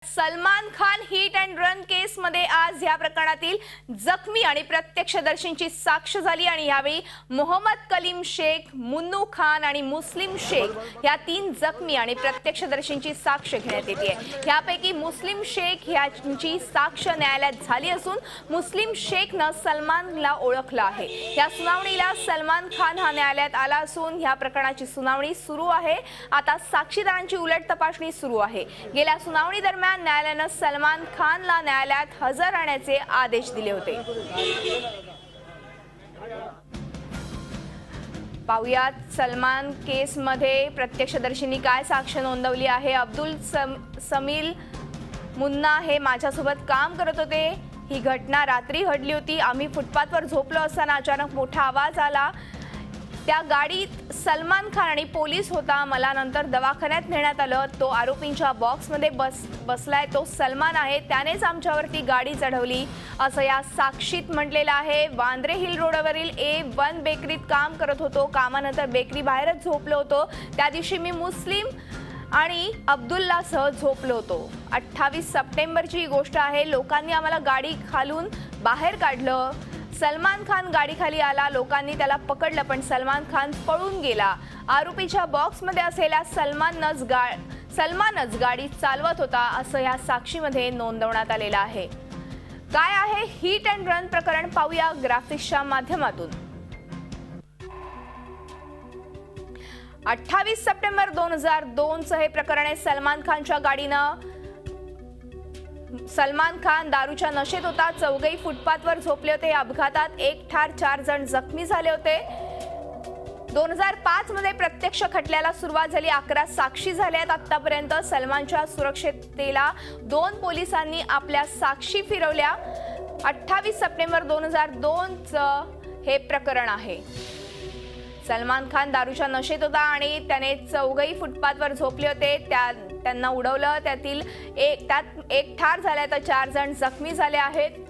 Salman Khan hit and run case मध्ये आज या प्रकरणातील जखमी आणि प्रत्यक्षदर्शींची साक्ष झाली आणि यावेळी मोहम्मद कलीम शेख, मुन्नू खान आणि मुस्लिम शेख या तीन जखमी आणि प्रत्यक्षदर्शींची साक्ष घेण्यात येते। यापैकी मुस्लिम शेख यांची साक्ष न्यायालयात झाली असून मुस्लिम शेखनं सलमानला ओळखलं आहे। या सुनावणीला सलमान खान हा न्यायालयात आला असून या प्रकरणाची सुनावणी सुरू आहे। आता साक्षीदारांची उलट तपासणी सुरू आहे। गेल्या सुनावणी दरम्यान न्यायालयाने सलमान खानला न्यायालयात हजर राहण्याचे आदेश दिले होते। पाहुयात सलमान केस मध्ये प्रत्यक्षदर्शींनी काय साक्ष नोंदवली आहे। अब्दुल समील मुन्ना हे माझ्यासोबत काम करत होते। ही घटना रात्री घडली होती। आम्ही फुटपाथवर झोपलो असताना अचानक मोठा आवाज आला। त्या गाडीत सलमान खान आणि पोलीस होता। मला नंतर दवाखान्यात नेण्यात आलं। तो आरोपींच्या बॉक्समध्ये बसलाय तो सलमान आहे। त्यानेच आमच्यावरती गाडी चढवली असं या साक्षीत म्हटलेलं आहे। वांद्रे हिल रोडवरील A1 बेकरीत काम करत होतो। कामानंतर बेकरी बाहेरच झोपलो होतो। त्या दिवशी मी मुस्लिम आणि अब्दुल्ला सह झोपलो होतो। 28 सप्टेंबरची ही गोष्ट आहे। लोकांनी आम्हाला गाडी खालून बाहेर काढलं। सलमान खान गाडीखाली आला। लोकांनी त्याला पकडलं पण सलमान खान पळून गेला। आरोपीच्या बॉक्समध्ये असलेला सलमानच गाडी चालवत होता असं या साक्षीमध्ये नोंदवण्यात आलेलं आहे। काय आहे हिट अँड रन प्रकरण पाहूया ग्राफिक्सच्या माध्यमातून। 28 सप्टेंबर 2002 चं हे प्रकरण आहे। सलमान खानच्या गाडीनं सलमान खान दारूच्या नशेत होता। चौघही फुटपाथवर झोपले होते। अपघातात एक ठार 4 जण जखमी झाले होते। 2005 मध्ये प्रत्यक्ष खटल्याला सुरुवात झाली। 11 साक्षी झाल्यात आतापर्यंत। सलमानच्या सुरक्षिततेला 2 पोलिसांनी आपल्या साक्षी फिरवल्या। 28 सप्टेंबर 2002 चं हे प्रकरण आहे। सलमान खान दारूच्या नशेत होता आणि त्याने चौघही फुटपाथवर झोपले होते। त्यांना उडवलं। त्यात एक ठार झाला तर 4 जण जखमी झाले आहेत।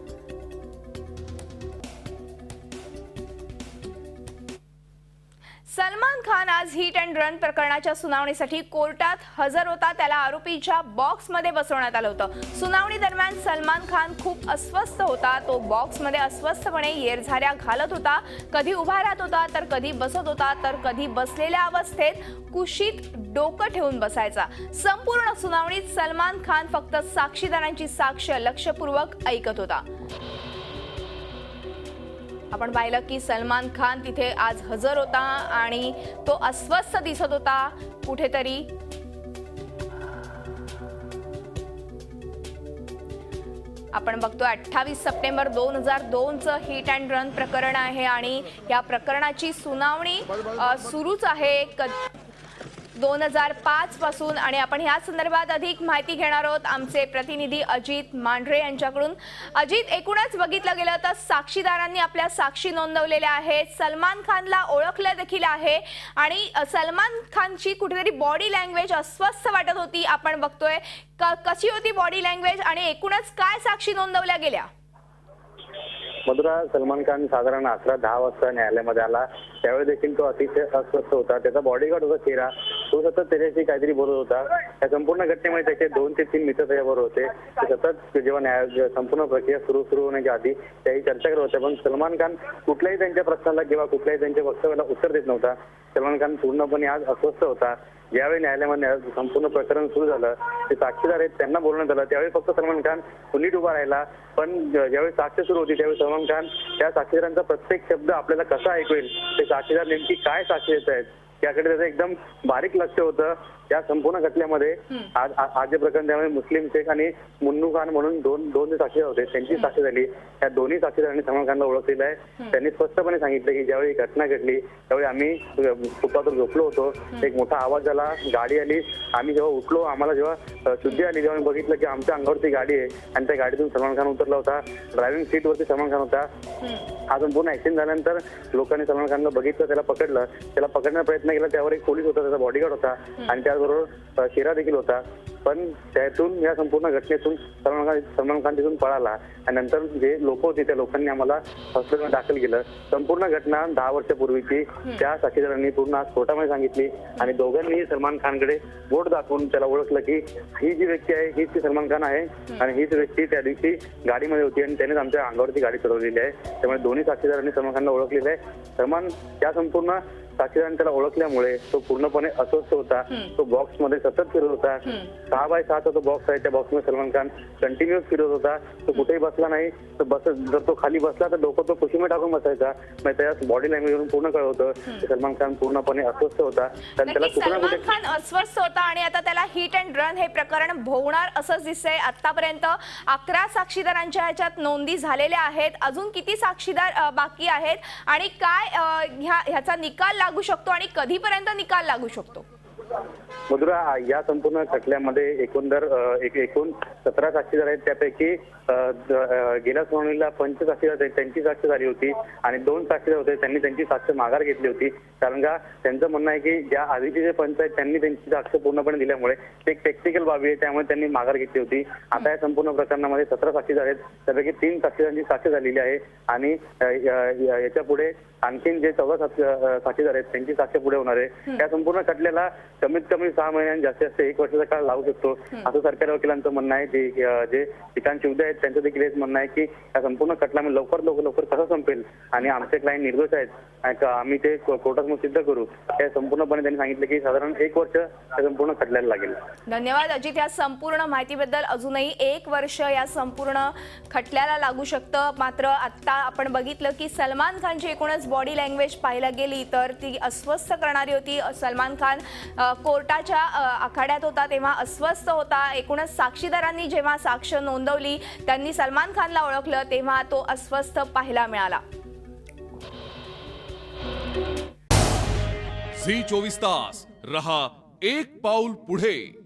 सलमान खान आज हिट अँड रन प्रकरणाच्या सुनावणीसाठी कोर्टात हजर होता। त्याला आरोपीच्या बॉक्समध्ये बसवण्यात आलं होतं। सुनावणी दरम्यान सलमान खान खूप अस्वस्थ होता। तो बॉक्समध्ये अस्वस्थपणे येरझाऱ्या घालत होता। कधी उभा राहत होता तर कधी बसत होता तर कधी बसलेल्या अवस्थेत कुशीत डोकं ठेवून बसायचा। संपूर्ण सुनावणीत सलमान खान फक्त साक्षीदारांची साक्ष लक्षपूर्वक ऐकत होता। आपण पाहिलं की सलमान खान तिथे आज हजर होता आणि तो अस्वस्थ दिसत होता कुठेतरी। आपण बघतोय 28 सप्टेंबर 2002 चं हिट अँड रन प्रकरण आहे आणि या प्रकरणाची सुनावणी सुरूच आहे 2005 पासून। आणि आपण ह्या संदर्भात अधिक माहिती घेणार आहोत आमचे प्रतिनिधी अजित मांढरे यांच्याकडून। अजित, एकूणच बघितलं गेलं तर साक्षीदारांनी आपल्या साक्षी नोंदवलेल्या आहेत। सलमान खानला ओळखलं देखील आहे आणि सलमान खानची कुठेतरी बॉडी लँग्वेज अस्वस्थ वाटत होती आपण बघतोय। कशी होती बॉडी लँग्वेज आणि एकूणच काय साक्षी नोंदवल्या गेल्या? मधुरा, सलमान खान साधारण 11-10 वाजता न्यायालयामध्ये आला। त्यावेळी देखील तो अतिशय अस्वस्थ होता। त्याचा बॉडीगार्ड होता चेहरा, तो सतत त्याच्याशी काहीतरी बोलत होता। या संपूर्ण घटनेमध्ये त्याचे 2 ते 3 मित्र त्याच्याबरोबर होते। ते सतत जेव्हा संपूर्ण प्रक्रिया सुरू होण्याच्या आधी त्याही चर्चा करत होते। पण सलमान खान कुठल्याही त्यांच्या प्रश्नाला किंवा कुठल्याही त्यांच्या वक्तव्याला उत्तर देत नव्हता। सलमान खान पूर्णपणे आज अस्वस्थ होता। ज्यावेळी न्यायालयामध्ये संपूर्ण प्रकरण सुरू झालं, ते साक्षीदार आहेत त्यांना बोलण्यात आलं। त्यावेळी फक्त सलमान खान नीट उभा राहिला। पण ज्यावेळी साक्ष सुरू होती त्यावेळी सलमान खान त्या साक्षीदारांचा प्रत्येक शब्द आपल्याला कसा ऐकू येईल, ते साक्षीदार नेमकी काय साक्षी देत आहेत याकडे त्याचं एकदम बारीक लक्ष होतं। या संपूर्ण घटनेमध्ये आज जे प्रकरण त्यामध्ये मुस्लिम शेख आणि मुन्नू खान म्हणून दोन साक्षीदार होते, त्यांची साक्ष झाली। या दोन्ही साक्षीदारांनी सलमान खानला ओळखलेलं आहे। त्यांनी स्पष्टपणे सांगितलं की ज्यावेळी घटना घडली त्यावेळी आम्ही फुटपाथवर झोपलो होतो। एक मोठा आवाज झाला, गाडी आली। आम्ही जेव्हा उठलो, आम्हाला जेव्हा शुद्धी आली, जेव्हा बघितलं की आमच्या अंगावरती गाडी आहे आणि त्या गाडीतून सलमान खान उतरला होता। ड्रायव्हिंग सीटवरती सलमान खान होता। हा संपूर्ण ऍक्सिडेंट झाल्यानंतर लोकांनी सलमान खानला बघितलं, त्याला पकडलं। त्याला पकडण्याचा प्रयत्न केला, त्यावर एक पोलीस होता, त्याचा बॉडीगार्ड होता आणि त्याचबरोबर शेरा देखील होता। पण त्यातून या संपूर्ण घटनेतून सलमान खान तिथून पळाला आणि नंतर जे लोक होते त्या लोकांनी आम्हाला हॉस्पिटलमध्ये दाखल केलं. संपूर्ण घटना 10 वर्षापूर्वीची त्या साक्षीदारांनी पूर्ण आज कोर्टामध्ये सांगितली आणि दोघांनी सलमान खानकडे बोट दाखवून त्याला ओळखलं की ही जी व्यक्ती आहे हीच ती सलमान खान आहे आणि हीच व्यक्ती त्या दिवशी गाडीमध्ये होती आणि त्यानेच आमच्या अंगावरती गाडी चढवलेली आहे. त्यामुळे दोन्ही साक्षीदारांनी सलमान खानला ओळखलेलं आहे. सलमान त्या संपूर्ण साक्षीदारांनी त्याला ओळखल्यामुळे तो पूर्णपणे अस्वस्थ होता. तो बॉक्स मध्ये सतत फिरत होता. 6x6चा तो बॉक्स आहे. त्या बॉक्समध्ये सलमान खान कंटिन्युअस फिरत होता. तो कुठेही बसला नाही तर जर तो खाली बसला तर डोकं तो कुशीमध्ये टाकून बसायचा. मग त्या बॉडी लँग्वेजवरून पूर्ण कळत होतं की सलमान खान पूर्णपणे अस्वस्थ होता. त्याला कुठे ना सलमान कुठे खान अस्वस्थ होता आणि आता त्याला हिट अँड रन हे प्रकरण भोवणार असंच दिसतंय. आतापर्यंत 11 साक्षीदारांच्या ह्याच्यात नोंदी झालेल्या आहेत. अजून किती साक्षीदार बाकी आहेत आणि काय ह्याचा निकाल लागू शकतो आणि कधीपर्यंत निकाल लागू शकतो? मधुरा, या संपूर्ण खटल्यामध्ये एकूण 17 साक्षीदार आहेत. त्यापैकी गेल्या सुनावणीला 5 साक्षीदार आहेत त्यांची साक्ष झाली होती आणि 2 साक्षीदार होते त्यांनी त्यांची साक्ष माघार घेतली होती. कारण का त्यांचं म्हणणं आहे की ज्या आधीचे जे पंच आहेत त्यांनी त्यांची साक्ष पूर्णपणे दिल्यामुळे ते एक टेक्निकल बाबी आहे त्यामुळे त्यांनी माघार घेतली होती. आता या संपूर्ण प्रकरणामध्ये 17 साक्षीदार आहेत. त्यापैकी 3 साक्षीदारांची साक्ष झालेली आहे आणि याच्या पुढे आणखीन जे 14 साक्षीदार आहेत त्यांची साक्ष पुढे होणार आहे. या संपूर्ण खटल्याला कमीत कमी 6 महिने आणि जास्तीत जास्त 1 वर्षाचा काळ लागू शकतो असं सरकारी वकिलांचं म्हणणं आहे. जे ठिकाण शिवदे आहेत त्यांचं देखील हेच म्हणणं आहे की या संपूर्ण खटल्यामध्ये लवकर कसं संपेल आणि आमचे क्लायंट निर्दोष आहेत आम्ही ते कोर्टासमोर सिद्ध करू. हे संपूर्णपणे त्यांनी सांगितलं की साधारण 1 वर्ष या संपूर्ण खटल्याला लागेल. धन्यवाद अजित, या संपूर्ण माहितीबद्दल. अजूनही 1 वर्ष या संपूर्ण खटल्याला लागू शकतं. मात्र आता आपण बघितलं की सलमान खानची एकूणच बॉडी लँग्वेज पाहायला गेली तर ती अस्वस्थ करणारी होती. सलमान खान कोर्टाच्या आखाड्यात होता तेव्हा अस्वस्थ होता. एकूणच साक्षीदारांनी जेव्हा साक्ष नोंदवली त्यांनी सलमान खानला ओळखलं तेव्हा तो अस्वस्थ पाहायला मिळाला. झी 24 तास रहा एक पाऊल पुढे.